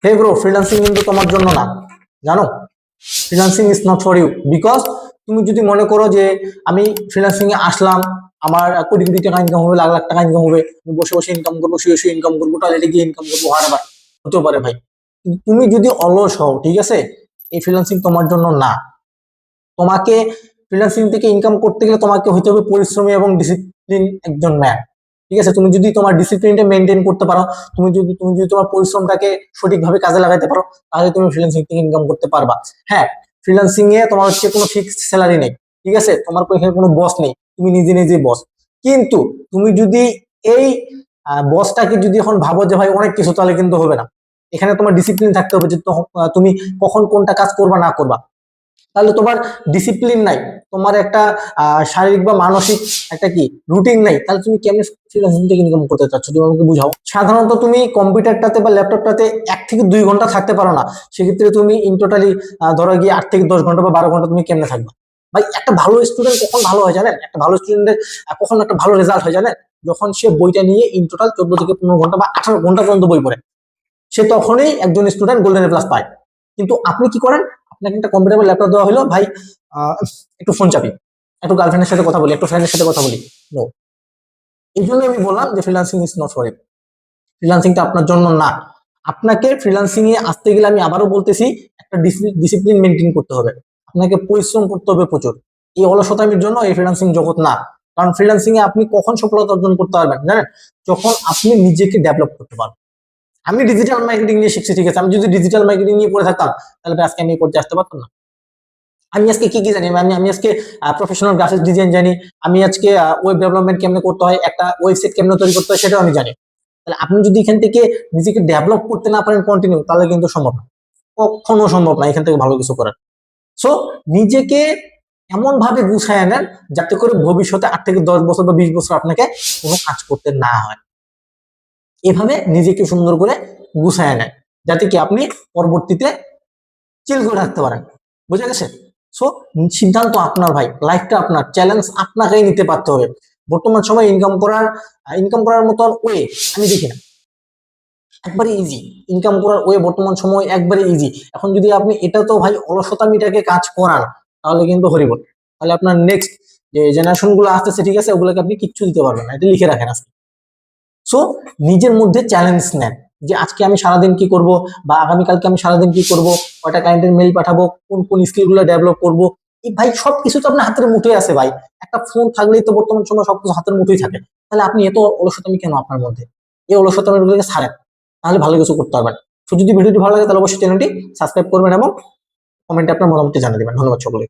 Hey bro, freelancing কিন্তু তোমার জন্য না, জানো? Freelancing is not for you. Because তুমি যদি মনে করো যে আমি ফ্রিল্যান্সিং এ আসলাম, আমার কোটি কোটি টাকা ইনকাম হবে, লাখ লাখ টাকা ইনকাম হবে, আমি বসে বসে ইনকাম করবো, শুয়ে শুয়ে ইনকাম করবো, টয়লেটে গিয়ে ইনকাম করবো, হারবার হতেও পারে ভাই। কিন্তু তুমি যদি অলস হও, ঠিক আছে, এই ফ্রিল্যান্সিং তোমার জন্য না। তোমাকে ফ্রিল্যান্সিং থেকে ইনকাম করতে গেলে তোমাকে হইতে হবে পরিশ্রমী এবং ডিসিপ্লিন একজন ম্যান। ঠিক আছে, তুমি যদি তোমার ডিসিপ্লিনটা মেনটেন করতে পারো, তুমি যদি তোমার পরিশ্রমটাকে সঠিকভাবে কাজে লাগাতে পারো, তাহলে তুমি ফ্রিল্যান্সিং থেকে ইনকাম করতে পারবা। হ্যাঁ, ফ্রিল্যান্সিং এ তোমার হচ্ছে কোনো ফিক্সড স্যালারি নেই, ঠিক আছে, তোমার এখানে কোনো বস নেই, তুমি নিজে নিজে বস। কিন্তু তুমি যদি এই বসটাকে যদি এখন ভাবো যে ভাই অনেক কিছু, তাহলে কিন্তু হবে না। এখানে তোমার ডিসিপ্লিন থাকতে হবে যে তুমি কখন কোনটা কাজ করবা না করবা। তাহলে তোমার ডিসিপ্লিন নাই, তোমার একটা শারীরিক বা মানসিক একটা কি রুটিন নাই, তাহলে তুমি কেমনে ফ্রিল্যান্সিং থেকে ইনকাম করতে চাচ্ছ, তুমি আমাকে বুঝাও। সাধারণত তুমি কম্পিউটারটাতে বা ল্যাপটপটাতে 1 থেকে 2 ঘন্টা থাকতে পারো না, সেক্ষেত্রে তুমি ইন টোটালি ধরো গিয়ে 8 থেকে 10 ঘন্টা বা 12 ঘন্টা তুমি কেমনে থাকবা? ভাই, একটা ভালো স্টুডেন্ট কখন ভালো হয় জানেন? একটা ভালো স্টুডেন্টের কখন একটা ভালো রেজাল্ট হয় জানেন? যখন সে বইটা নিয়ে ইন টোটাল 14 থেকে 15 ঘন্টা বা 18 ঘন্টা পর্যন্ত বই পড়ে, সে তখনই একজন স্টুডেন্ট গোল্ডেন প্লাস পায়। কিন্তু আপনি কি করেন? আপনাকে একটা কম্পিউটার ল্যাপটপ দেওয়া হলো, ভাই একটু ফোন চাপি, একটু গার্লফ্রেন্ডের সাথে কথা বলি, একটু ফ্রেন্ডের সাথে কথা বলি। নো। এই জন্য আমি বললাম যে freelancing is not for you. ফ্রিল্যান্সিংটা আপনার জন্য না। আপনাকে ফ্রিল্যান্সিং এ আসতে গেলে আমি আবারও বলতেছি, একটা ডিসিপ্লিন মেনটেন করতে হবে, আপনাকে পরিশ্রম করতে হবে প্রচুর। এই অলসতামির জন্য এই ফ্রিল্যান্সিং জগৎ না। কারণ ফ্রিল্যান্সিং এ আপনি কখন সফলতা অর্জন করতে পারবেন জানেন? যখন আপনি নিজেকে ডেভেলপ করতে পারবেন। আমি ডিজিটাল মার্কেটিং নিয়ে শিখছি, ঠিক আছে, আমি যদি ডিজিটাল মার্কেটিং নিয়ে পড়ে থাকতাম, তাহলে আজকে আমি এই পর্যায়ে আসতে পারতাম না। আমি আজকে কি কি জানি? আমি আজকে প্রফেশনাল গ্রাফিক্স ডিজাইন জানি, আমি আজকে ওয়েব ডেভেলপমেন্ট কেমনে করতে হয়, একটা ওয়েবসাইট কেমনে তৈরি করতে হয়, সেটাও আমি জানি। তাহলে আপনি যদি এখান থেকে নিজেকে ডেভেলপ করতে না পারেন কন্টিনিউ, তাহলে কিন্তু সম্ভব না, কখনো সম্ভব না এখান থেকে ভালো কিছু করার। সো নিজেকে এমন ভাবে গুছায় নেন, যাতে করে ভবিষ্যতে 8 থেকে 10 বছর বা 20 বছর আপনাকে কোনো কাজ করতে না হয়। এভাবে নিজেকে সুন্দর করে গুছায় নেন, যাতে কি আপনি পরবর্তীতে চিল করে রাখতে পারেন। বুঝে গেছে? সো সিদ্ধান্ত আপনার ভাই, লাইফটা আপনার, চ্যালেঞ্জ আপনাকেই নিতে পারতে হবে। বর্তমান সময় ইনকাম করার মতো ওয়ে আমি দেখি না, একবারে ইজি। ইনকাম করার ওয়ে বর্তমান সময় একবারে ইজি। এখন যদি আপনি এটা তো ভাই অলসতামিটাকে কাজ করান, তাহলে কিন্তু হরিবল। তাহলে আপনার নেক্সট যে জেনারেশন গুলো আসতেছে, ঠিক আছে, ওগুলোকে আপনি কিচ্ছু দিতে পারবেন না, এটা লিখে রাখেন আজকে। সো নিজের মধ্যে চ্যালেঞ্জ নেন, যে আজকে আমি সারাদিন কি করব, বা আগামীকালকে আমি সারাদিন কি করব, কয়টা ক্লায়েন্টের মেইল পাঠাবো, কোন কোন স্কিল গুলো ডেভেলপ করবো। এই ভাই সবকিছু তো আপনার হাতের মুঠোয় আছে ভাই। একটা ফোন থাকলেই তো বর্তমান সময় সবকিছু হাতের মুঠোয় থাকে। তাহলে আপনি এত অলসতামি কেন আপনার মধ্যে? এই অলসতামি গুলোকে ছাড়েন, তাহলে ভালো কিছু করতে পারবেন। তো যদি ভিডিওটি ভালো লাগে, তাহলে অবশ্যই চ্যানেলটি সাবস্ক্রাইব করবেন এবং কমেন্টে আপনার মতামতটি জানিয়ে দেবেন। ধন্যবাদ সকলে।